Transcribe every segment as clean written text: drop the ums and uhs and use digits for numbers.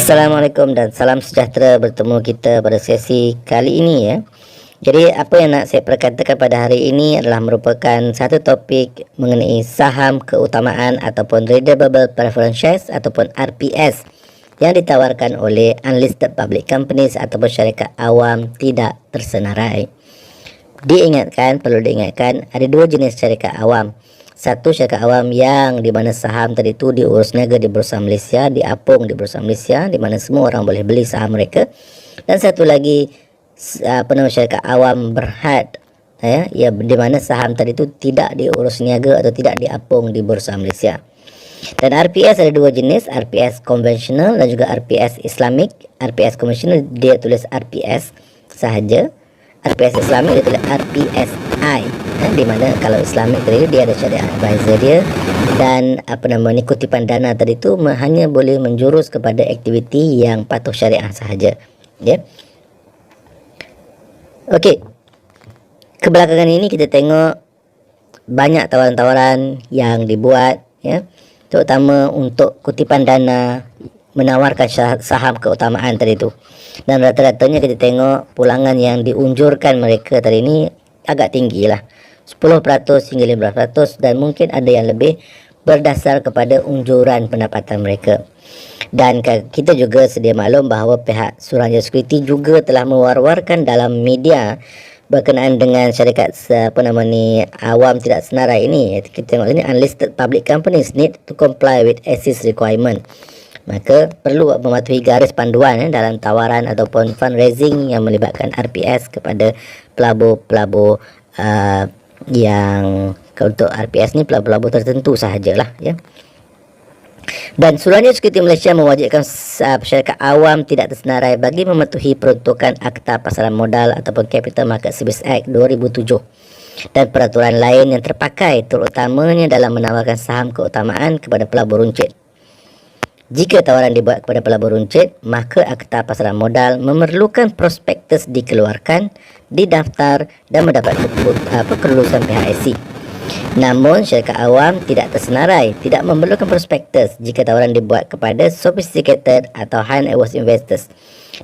Assalamualaikum dan salam sejahtera. Bertemu kita pada sesi kali ini ya. Jadi apa yang nak saya perkatakan pada hari ini adalah merupakan satu topik mengenai saham keutamaan ataupun Redeemable Preference Shares ataupun RPS yang ditawarkan oleh Unlisted Public Companies ataupun syarikat awam tidak tersenarai. Perlu diingatkan ada dua jenis syarikat awam. Satu, syarikat awam yang di mana saham tadi itu diurus niaga di Bursa Malaysia, diapung di Bursa Malaysia, di mana semua orang boleh beli saham mereka. Dan satu lagi syarikat awam berhad ya, di mana saham tadi itu tidak diurus niaga atau tidak diapung di Bursa Malaysia. Dan RPS ada dua jenis, RPS konvensional dan juga RPS Islamic. RPS konvensional dia tulis RPS sahaja, RPS Islamic dia tulis RPSI. Di mana kalau Islamic tadi dia ada syariah advisor dia, dan kutipan dana tadi tu hanya boleh menjurus kepada aktiviti yang patuh syariah sahaja ya. Okey, kebelakangan ini kita tengok banyak tawaran-tawaran yang dibuat ya, terutama untuk kutipan dana menawarkan saham keutamaan tadi tu, dan rata-ratanya kita tengok pulangan yang diunjurkan mereka tadi ni agak tinggi lah, 10% hingga 15%, dan mungkin ada yang lebih berdasar kepada unjuran pendapatan mereka. Dan kita juga sedia maklum bahawa pihak Suruhanjaya Sekuriti juga telah mewar-warkan dalam media berkenaan dengan syarikat awam tidak senarai ini. Kita tengok ini, Unlisted Public Companies need to comply with ASIS requirement. Maka perlu mematuhi garis panduan dalam tawaran ataupun fundraising yang melibatkan RPS kepada pelabur-pelabur yang untuk RPS ni pelabur-pelabur tertentu sahajalah ya. Dan Suruhanjaya Sekuriti Malaysia mewajibkan syarikat awam tidak tersenarai bagi mematuhi peruntukan Akta Pasaran Modal ataupun Capital Market Services Act 2007 dan peraturan lain yang terpakai, terutamanya dalam menawarkan saham keutamaan kepada pelabur runcit. Jika tawaran dibuat kepada pelabur runcit, maka Akta Pasaran Modal memerlukan prospektus dikeluarkan, didaftar dan mendapat kelulusan PHSC. Namun syarikat awam tidak tersenarai, tidak memerlukan prospektus jika tawaran dibuat kepada sophisticated atau high net worth investors,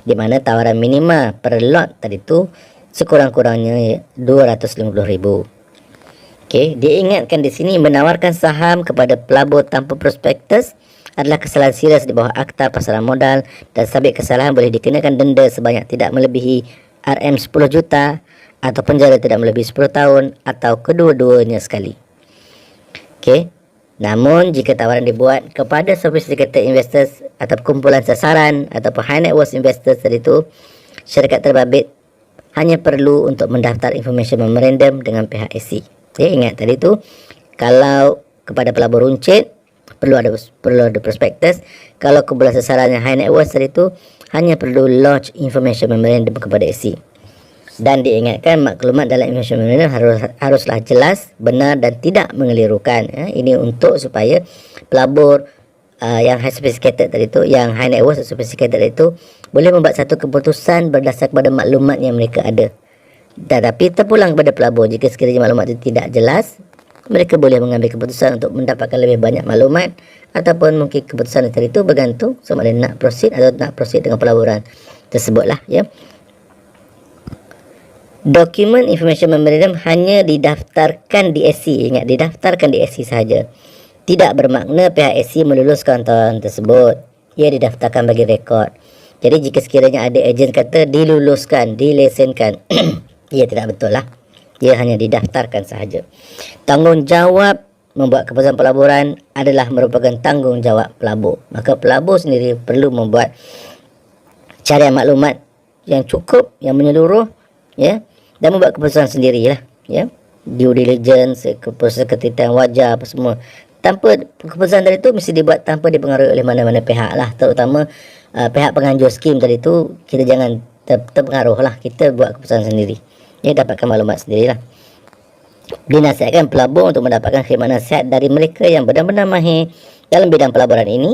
di mana tawaran minima per lot tadi tu sekurang-kurangnya 250,000. Okey, diingatkan di sini menawarkan saham kepada pelabur tanpa prospektus adalah kesalahan serius di bawah Akta Pasaran Modal, dan sabit kesalahan boleh dikenakan denda sebanyak tidak melebihi RM10 juta atau penjara tidak melebihi 10 tahun atau kedua-duanya sekali. Okey. Namun jika tawaran dibuat kepada sophisticated investors atau kumpulan sasaran ataupun high net worth investors tadi itu, syarikat terbabit hanya perlu untuk mendaftar information memorandum dengan pihak SC. Okay, ingat tadi tu, kalau kepada pelabur runcit perlu ada prospektus. Kalau kumpulan sasaran yang high net worth tadi tu hanya perlu lodge information memorandum kepada SC. Dan diingatkan maklumat dalam information memorandum haruslah jelas, benar dan tidak mengelirukan ya. Ini untuk supaya pelabur yang high sophisticated tadi tu, yang high net worth sophisticated tadi tu boleh membuat satu keputusan berdasar kepada maklumat yang mereka ada. Tetapi terpulang kepada pelabur, jika sekiranya maklumat itu tidak jelas, mereka boleh mengambil keputusan untuk mendapatkan lebih banyak maklumat, ataupun mungkin keputusan tadi itu bergantung sama ada nak proceed atau nak proceed dengan pelaburan tersebutlah ya. Dokumen information memorandum hanya didaftarkan di SC. Ingat, didaftarkan di SC sahaja. Tidak bermakna pihak SC meluluskan tawaran tersebut. Ia didaftarkan bagi rekod. Jadi jika sekiranya ada ejen kata diluluskan, dilesenkan, ia tidak betul lah. Ia hanya didaftarkan sahaja. Tanggungjawab membuat keputusan pelaburan adalah merupakan tanggungjawab pelabur. Maka pelabur sendiri perlu membuat carian maklumat yang cukup, yang menyeluruh ya, dan membuat keputusan sendirilah ya. Due diligence, keputusan ketitian wajar apa semua. Tanpa keputusan tadi itu mesti dibuat tanpa dipengaruhi oleh mana-mana pihak lah, terutama pihak penganjur skim tadi itu. Kita jangan terpengaruh lah, kita buat keputusan sendiri ya, dapatkan maklumat sendirilah. Dinasihatkan pelabur untuk mendapatkan khidmat nasihat dari mereka yang benar-benar mahir dalam bidang pelaburan ini,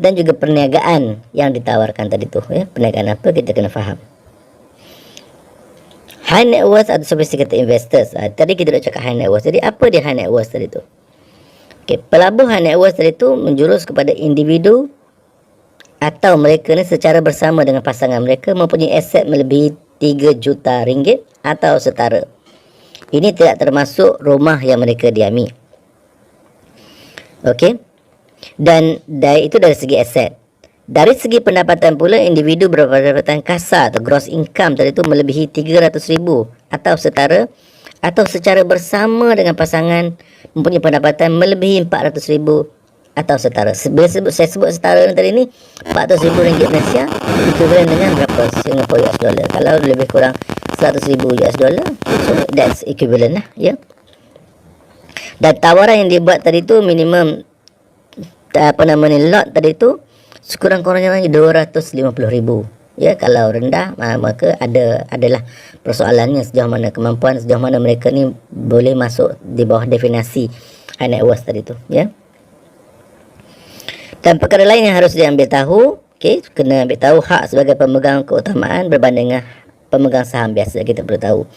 dan juga perniagaan yang ditawarkan tadi tu ya. Perniagaan apa kita kena faham. High net worth atau sophisticated investors. Tadi kita dah cakap high net worth. Jadi apa dia high net worth tadi tu? Okay, pelabur high net worth tadi tu menjurus kepada individu atau mereka ni secara bersama dengan pasangan mereka mempunyai aset melebihi 3 juta ringgit atau setara. Ini tidak termasuk rumah yang mereka diami. Okey. Dan itu dari segi aset. Dari segi pendapatan pula, individu berpendapatan kasar atau gross income tadi itu melebihi 300,000 atau setara, atau secara bersama dengan pasangan mempunyai pendapatan melebihi 400,000 atau setara. Saya sebut setara tadi ni 400,000 ringgit Malaysia equivalent dengan berapa Singapore US dollar. Kalau lebih kurang 100,000 US dollar, so that's equivalent lah, ya. Dan tawaran yang dibuat tadi tu minimum lot tadi tu sekurang-kurangnya 250,000. Ya, kalau rendah maka adalah persoalannya sejauh mana kemampuan, sejauh mana mereka ni boleh masuk di bawah definisi high net worth tadi tu, ya. Dan perkara lain yang harus diambil tahu, kena ambil tahu hak sebagai pemegang keutamaan berbanding dengan pemegang saham biasa. Kita perlu tahu,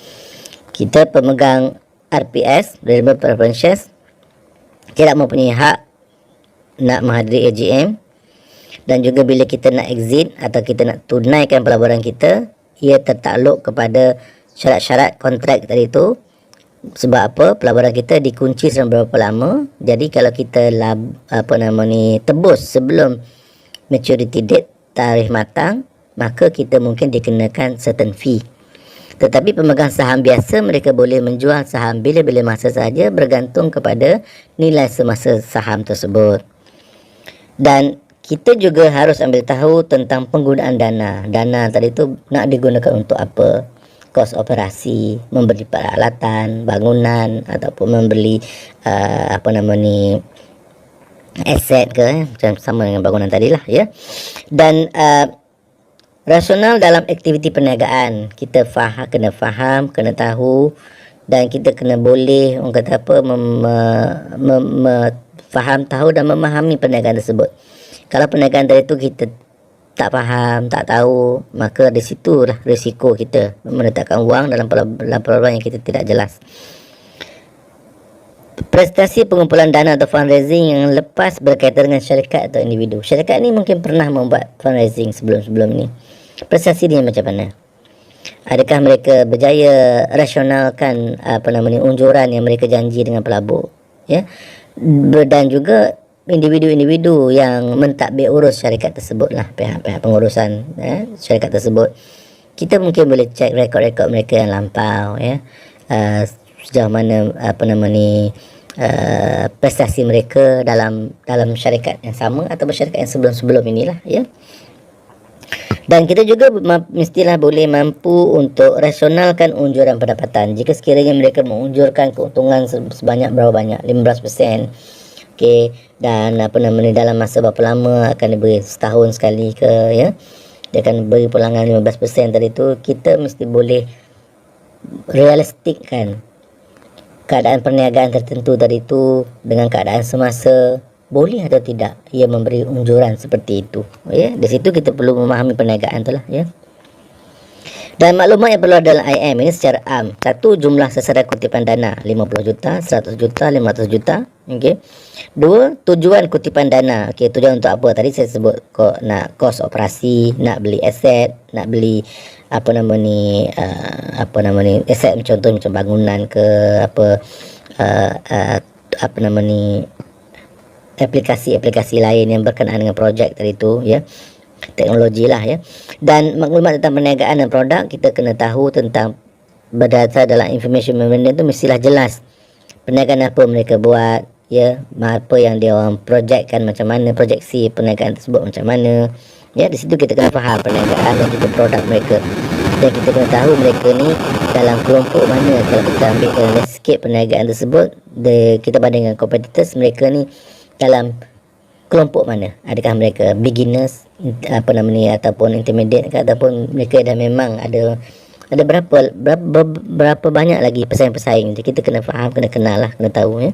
kita pemegang RPS, Redeemable Preference Shares, tidak mempunyai hak nak menghadiri AGM, dan juga bila kita nak exit atau kita nak tunaikan pelaburan kita, ia tertakluk kepada syarat-syarat kontrak tadi tu. Sebab apa? Pelaburan kita dikunci selama berapa lama. Jadi kalau kita tebus sebelum maturity date, tarikh matang, maka kita mungkin dikenakan certain fee. Tetapi pemegang saham biasa, mereka boleh menjual saham bila-bila masa sahaja bergantung kepada nilai semasa saham tersebut. Dan kita juga harus ambil tahu tentang penggunaan dana. Dana tadi tu nak digunakan untuk apa? Kos operasi, membeli peralatan, bangunan, ataupun membeli aset ke, macam sama dengan bangunan tadi lah, ya. Dan rasional dalam aktiviti perniagaan, kita kena faham, kena tahu, dan kita kena boleh orang kata apa faham, tahu dan memahami perniagaan tersebut. Kalau perniagaan tadi tu kita tak faham, tak tahu, maka di situlah risiko kita meletakkan wang dalam pelaburan yang kita tidak jelas. Prestasi pengumpulan dana atau fundraising yang lepas berkaitan dengan syarikat atau individu. Syarikat ni mungkin pernah membuat fundraising sebelum-sebelum ni. Prestasi dia macam mana? Adakah mereka berjaya rasionalkan unjuran yang mereka janji dengan pelabur, ya? Dan juga individu-individu yang mentadbir urus syarikat tersebut lah, pihak-pihak pengurusan syarikat tersebut. Kita mungkin boleh cek rekod-rekod mereka yang lampau, ya, sejauh mana prestasi mereka dalam syarikat yang sama atau syarikat yang sebelum-sebelum inilah, ya. Dan kita juga mestilah boleh mampu untuk rasionalkan unjuran pendapatan. Jika sekiranya mereka mengunjurkan keuntungan sebanyak berapa banyak, 15%, dan dalam masa berapa lama, akan diberi setahun sekali ke, ya, dia akan beri pulangan 15% tadi tu, kita mesti boleh realistikkan keadaan perniagaan tertentu tadi tu dengan keadaan semasa, boleh atau tidak ia memberi unjuran seperti itu, ya. Di situ kita perlu memahami perniagaan tu lah, ya. Dan maklumat yang perlu adalah IM ini secara am. Satu, jumlah sasaran kutipan dana 50 juta, 100 juta, 500 juta. Dua, tujuan kutipan dana. Tujuan untuk apa? Tadi saya sebut nak kos operasi, nak beli aset, nak beli aset contoh macam bangunan ke aplikasi-aplikasi lain yang berkenaan dengan projek tadi tu, ya. Teknologi lah, ya. Dan maklumat tentang perniagaan dan produk, kita kena tahu tentang berdasar dalam information memorandum tu mestilah jelas perniagaan apa mereka buat, ya, apa yang dia orang projekkan, macam mana projeksi perniagaan tersebut macam mana, ya. Di situ kita kena faham perniagaan dan juga produk mereka, dan kita kena tahu mereka ni dalam kelompok mana. Kalau kita ambil landscape perniagaan tersebut, kita bandingkan competitors, mereka ni dalam kelompok mana? Adakah mereka beginners, ataupun intermediate ke, ataupun mereka dah memang ada berapa banyak lagi pesaing-pesaing. Jadi kita kena faham, kena kenal lah, kena tahu, ya.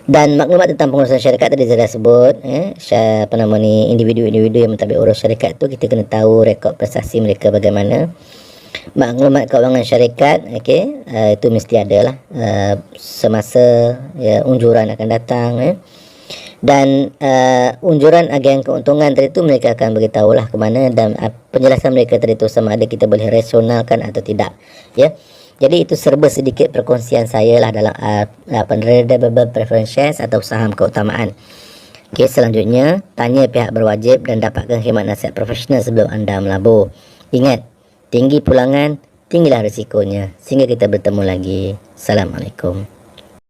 Dan maklumat tentang pengurusan syarikat tadi saya dah sebut, individu-individu yang mentadbir urus syarikat tu, kita kena tahu rekod prestasi mereka bagaimana. Maklumat kewangan syarikat, itu mesti ada lah semasa, ya, unjuran akan datang, ya. Dan unjuran agen keuntungan tadi itu mereka akan beritahulah ke mana, dan penjelasan mereka tadi itu sama ada kita boleh rasionalkan atau tidak, ya. Jadi itu serba sedikit perkongsian saya lah dalam redeemable preference shares atau saham keutamaan. Okey, selanjutnya tanya pihak berwajib dan dapatkan khidmat nasihat profesional sebelum anda melabur. Ingat, tinggi pulangan, tinggilah risikonya. Sehingga kita bertemu lagi. Assalamualaikum.